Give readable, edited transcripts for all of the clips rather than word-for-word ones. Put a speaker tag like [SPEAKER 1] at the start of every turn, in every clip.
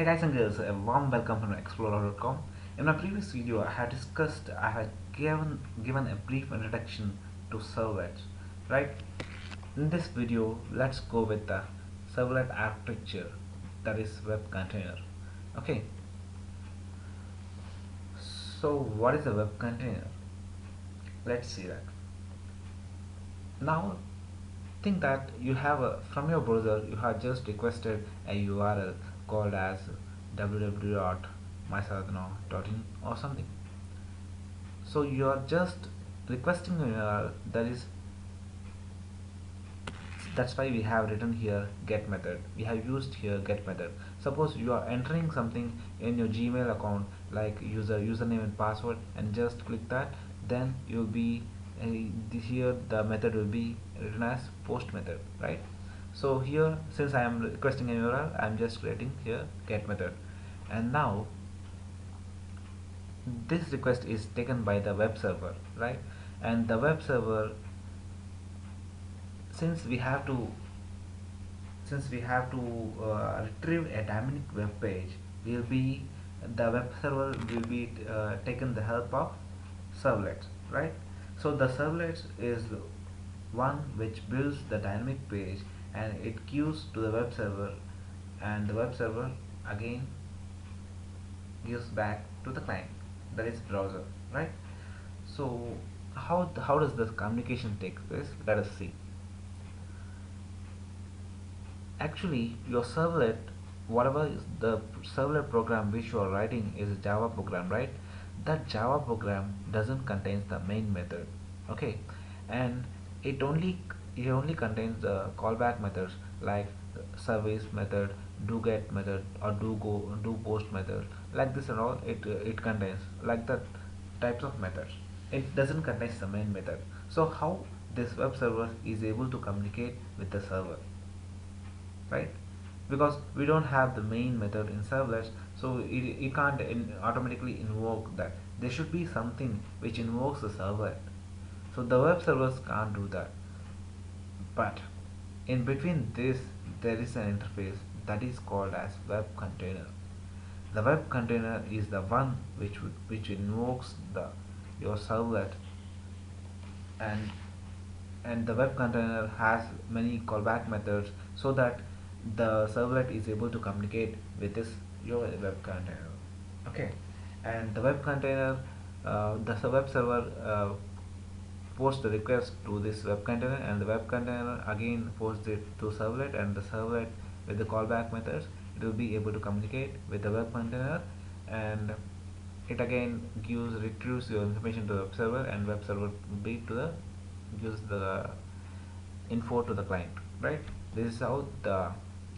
[SPEAKER 1] Hey guys and girls, a warm welcome from Explorer.com. In my previous video, I had given a brief introduction to servlets, right? In this video, let's go with the servlet architecture, that is web container. Okay, so what is a web container? Let's see that. Now, think that you have from your browser you have just requested a URL called as www.mysadhana.in or something. So you are just requesting a URL, that's why we have written here get method. We have used here get method. Suppose you are entering something in your Gmail account like username and password, and just click that, then you'll be here the method will be written as post method, right? So here, since I am requesting a URL, I am just creating here get method. And now this request is taken by the web server, right? And the web server, since we have to retrieve a dynamic web page, will be the web server will be taken the help of servlets, right? So the servlets is one which builds the dynamic page and it queues to the web server, and the web server again gives back to the client, that is browser, right? So how does this communication take place? Let us see. Actually, your servlet, whatever is the servlet program which you are writing is a Java program, right? That Java program doesn't contains the main method, okay? And it only it only contains the callback methods like service method, do get method, or do post method, like this and all. It contains like that types of methods. It doesn't contain the main method. So how this web server is able to communicate with the server, right? Because we don't have the main method in servlets, so it can't automatically invoke that. There should be something which invokes the servlet, so the web servers can't do that. But in between this, there is an interface that is called as web container. The web container is the one which invokes the your servlet, and the web container has many callback methods so that the servlet is able to communicate with this your web container, okay? And the web container, web server posts the request to this web container, and the web container again posts it to servlet, and the servlet with the callback methods, it will be able to communicate with the web container, and it again retrieves your information to the web server, and web server will be to the gives the info to the client, right? This is how the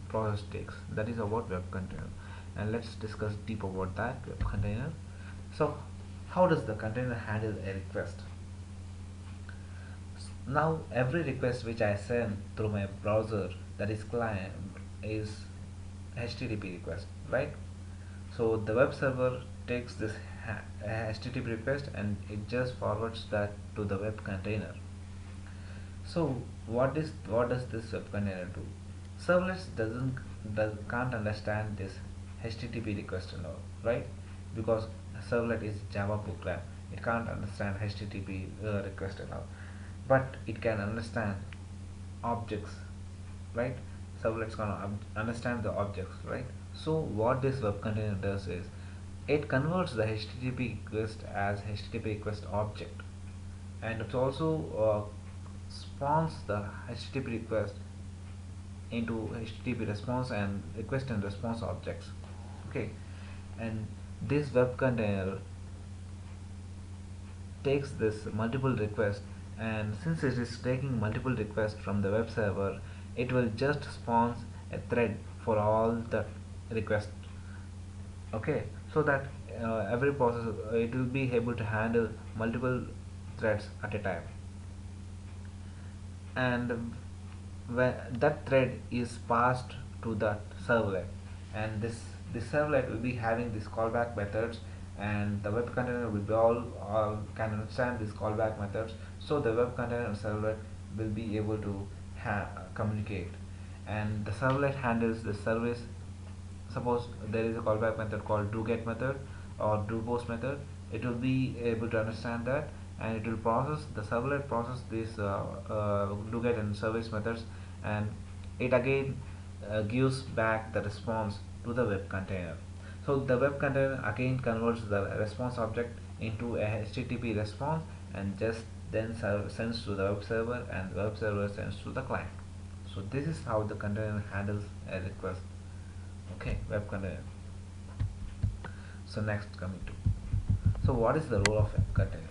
[SPEAKER 1] process takes. That is about web container, and let's discuss deep about that web container. So how does the container handle a request? Now every request which I send through my browser, that is client, is HTTP request, right? So the web server takes this HTTP request and it just forwards that to the web container. So what does this web container do? Servlets can't understand this HTTP request and all, right? Because servlet is Java program, it can't understand HTTP request and all, but it can understand objects, right? Servlets can understand the objects, right? So what this web container does is it converts the HTTP request as HTTP request object, and it also spawns the HTTP request into HTTP response and request and response objects, okay? And this web container takes this multiple requests, and since it is taking multiple requests from the web server, it will just spawns a thread for all the requests, okay? So that every process it will be able to handle multiple threads at a time, and when that thread is passed to the servlet, and this servlet will be having these callback methods, and the web container will be all can understand these callback methods, so the web container and servlet will be able to communicate, and the servlet handles the suppose there is a callback method called doGet method or doPost method, it will be able to understand that, and it will process the servlet process this doGet and service methods, and it again gives back the response to the web container. So the web container again converts the response object into a HTTP response and just then sends to the web server, and the web server sends to the client. So this is how the container handles a request. Okay, web container. So next coming to, so what is the role of web container?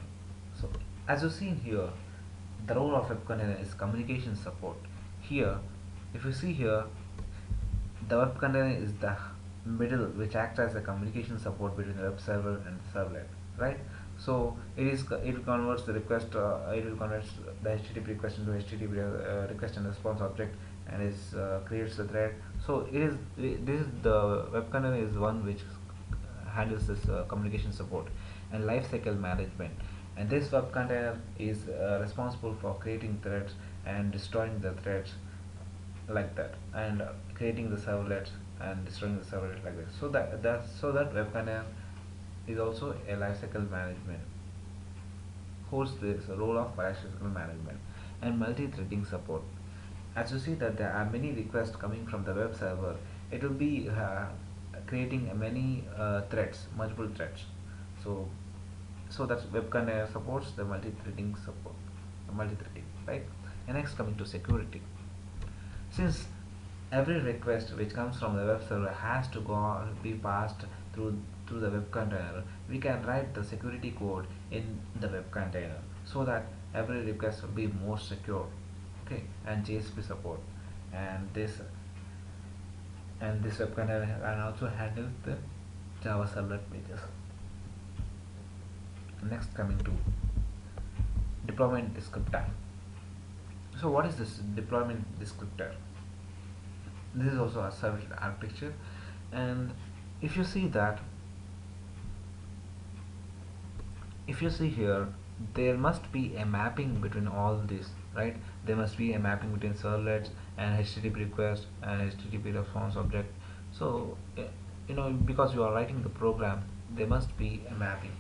[SPEAKER 1] So as you see here, the role of web container is communication support. Here, if you see here, the web container is the middle which acts as a communication support between the web server and the servlet, right? So it converts the request, it will convert the HTTP request into HTTP request and response object, and is creates the thread. So this is the web container is one which handles this communication support and lifecycle management. And this web container is responsible for creating threads and destroying the threads like that, and creating the servlets and destroying the servlet like this. So that web container is also a lifecycle management, holds this role of lifecycle management and multi-threading support. As you see that there are many requests coming from the web server, it will be creating many threads, multiple threads. So so that web container supports the multi-threading support, multi-threading, right? And next coming to security. Since every request which comes from the web server has to be passed through the web container, we can write the security code in the web container so that every request will be more secure. Okay, and JSP support, and this web container can also handle the Java servlet pages. Next coming to deployment descriptor. So what is this deployment descriptor? This is also a service architecture, and if you see that, if you see here, there must be a mapping between all this, right? There must be a mapping between servlets and HTTP request and HTTP response object. So because you are writing the program, there must be a mapping.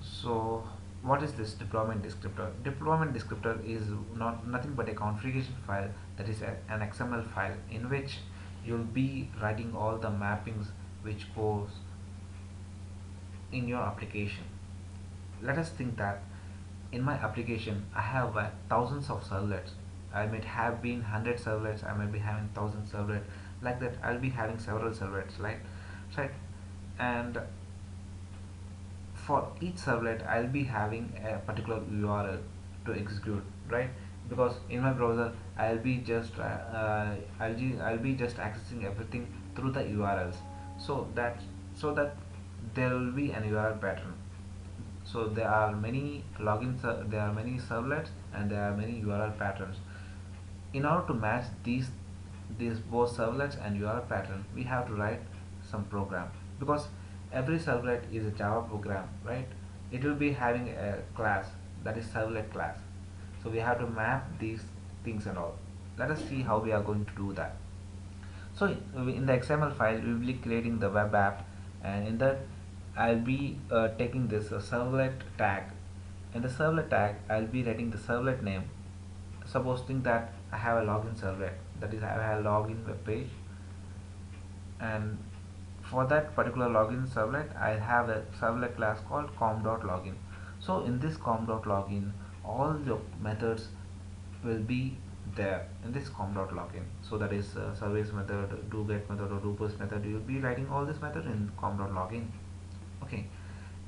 [SPEAKER 1] So what is this deployment descriptor? Deployment descriptor is nothing but a configuration file, that is an XML file in which you'll be writing all the mappings which goes in your application. Let us think that in my application I have thousands of servlets. I might have been 100 servlets, I might be having 1000 servlets, like that. I'll be having several servlets, right? And for each servlet I'll be having a particular URL to execute, right? Because in my browser I'll be just accessing everything through the URLs. So that there will be an URL pattern. So there are many there are many servlets and there are many URL patterns. In order to match these both servlets and URL pattern, we have to write some program, because every servlet is a Java program, right? It will be having a class, that is servlet class. So we have to map these things and all. Let us see how we are going to do that. So in the XML file we will be creating the web app, and in that I'll be taking this servlet tag. In the servlet tag I'll be writing the servlet name. Supposing that I have a login servlet, that is I have a login web page, and for that particular login servlet I have a servlet class called com.login. So in this com.login, all the methods will be there in this com.login. So that is service method, doGet method or doPost method. You will be writing all this method in com.login. Okay,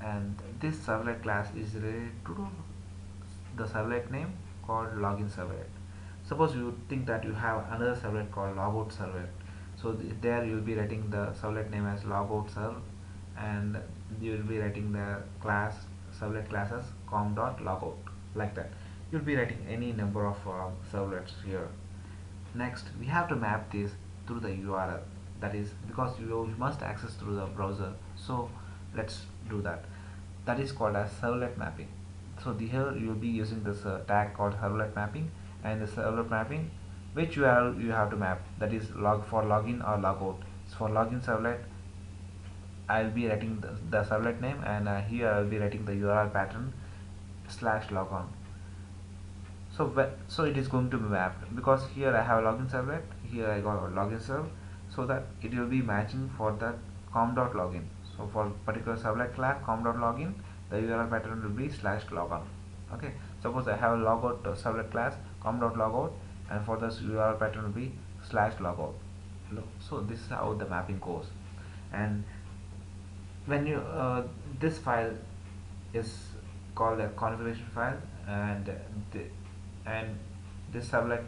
[SPEAKER 1] and this servlet class is related to the servlet name called login servlet. Suppose you think that you have another servlet called logout servlet. So there you will be writing the servlet name as logout serv, and you will be writing the class servlet class as com.logout, like that. You'll be writing any number of servlets here. Next, we have to map this through the URL. That is because you must access through the browser. So let's do that. That is called as servlet mapping. So here you will be using this tag called servlet mapping, and the servlet mapping which URL you have to map, that is log for login or logout. So for login servlet, I'll be writing the servlet name, and here I'll be writing the URL pattern slash logon. So it is going to be mapped, because here I have login servlet, here I got login serve, so that it will be matching for that com.login. So for particular servlet class com.login, the URL pattern will be slash logon. Okay, suppose I have a logout servlet class com.logout, and for this URL pattern will be slash logout. So this is how the mapping goes. And when you this file is called a configuration file, and and this servlet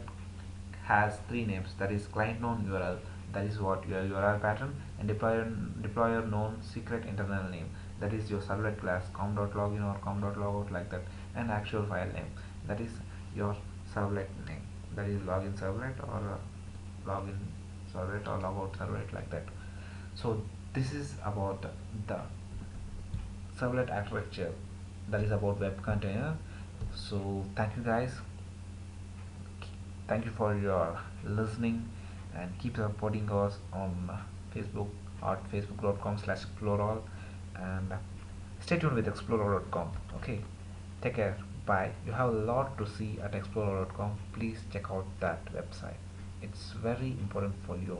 [SPEAKER 1] has three names, that is client known URL, that is what your URL pattern, and deployer known secret internal name, that is your servlet class com.login or com.logout, like that, and actual file name, that is your servlet name, that is login servlet or login servlet or logout servlet, like that. So this is about the servlet architecture, that is about web container. So thank you guys, thank you for your listening, and keep supporting us on Facebook at facebook.com/explorall, and stay tuned with explorall.com. Okay, take care, bye. You have a lot to see at explorall.com. Please check out that website, it's very important for you.